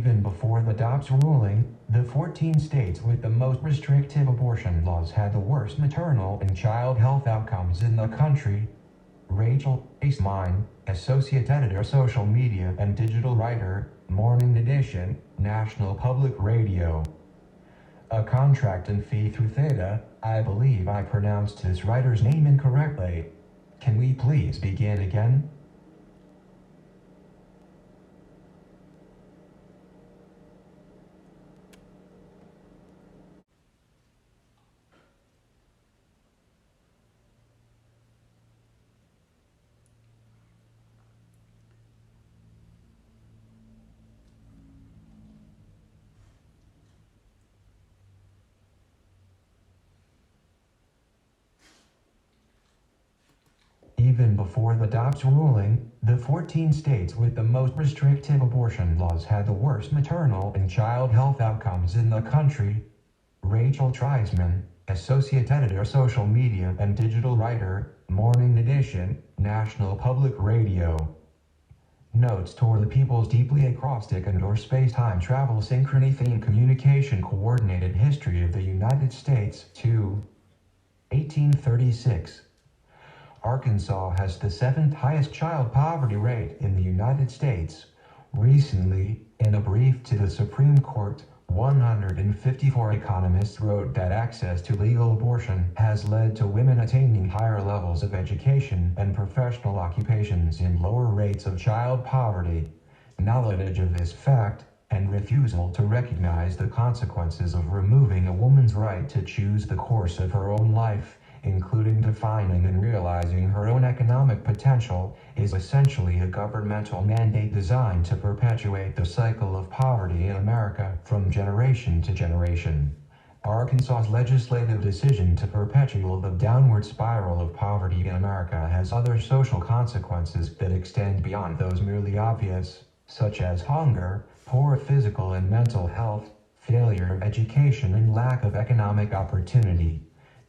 Even before the Dobbs ruling, the 14 states with the most restrictive abortion laws had the worst maternal and child health outcomes in the country. Rachel Space-Time, Associate Editor, Social Media and Digital Writer, Morning Edition, National Public Radio. A contract and fee through Theta. I believe I pronounced this writer's name incorrectly. Can we please begin again? Even before the Dobbs ruling, the 14 states with the most restrictive abortion laws had the worst maternal and child health outcomes in the country. Rachel Treisman, Associate Editor, Social Media and Digital Writer, Morning Edition, National Public Radio. Notes toward the People's Deeply Acrostic and/or Space-Time-Travel-Synchrony-Theme Communication Coordinated History of the United States, 2. 1836. Arkansas has the 7th highest child poverty rate in the United States. Recently, in a brief to the Supreme Court, 154 economists wrote that access to legal abortion has led to women attaining higher levels of education and professional occupations and lower rates of child poverty. Knowledge of this fact, and refusal to recognize the consequences of removing a woman's right to choose the course of her own life, including defining and realizing her own economic potential, is essentially a governmental mandate designed to perpetuate the cycle of poverty in America from generation to generation. Arkansas's legislative decision to perpetuate the downward spiral of poverty in America has other social consequences that extend beyond those merely obvious, such as hunger, poor physical and mental health, failure of education and lack of economic opportunity.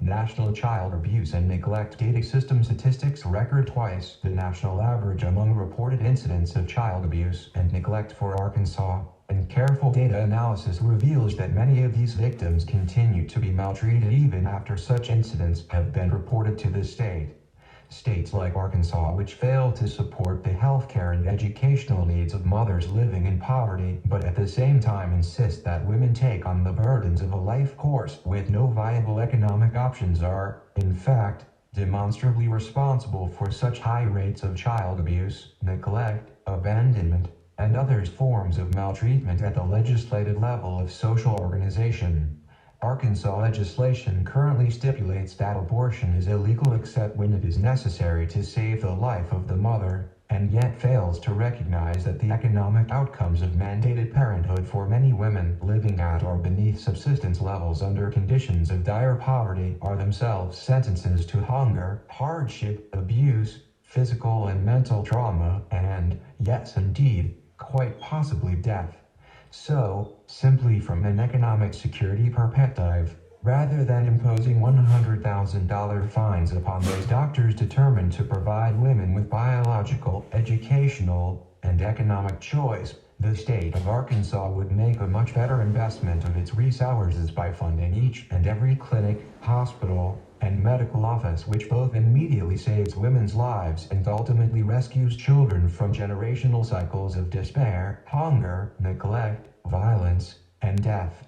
National Child Abuse and Neglect Data System statistics record twice the national average among reported incidents of child abuse and neglect for Arkansas, and careful data analysis reveals that many of these victims continue to be maltreated even after such incidents have been reported to the state. States like Arkansas, which fail to support the healthcare and educational needs of mothers living in poverty, but at the same time insist that women take on the burdens of a life course with no viable economic options, are, in fact, demonstrably responsible for such high rates of child abuse, neglect, abandonment, and other forms of maltreatment at the legislative level of social organization. Arkansas legislation currently stipulates that abortion is illegal except when it is necessary to save the life of the mother, and yet fails to recognize that the economic outcomes of mandated parenthood for many women living at or beneath subsistence levels under conditions of dire poverty are themselves sentences to hunger, hardship, abuse, physical and mental trauma, and, yes indeed, quite possibly death. So, simply from an economic security perspective, rather than imposing $100,000 fines upon those doctors determined to provide women with biological, educational, and economic choice, the state of Arkansas would make a much better investment of its resources by funding each and every clinic, hospital, and medical office which both immediately saves women's lives and ultimately rescues children from generational cycles of despair, hunger, neglect, violence, and death.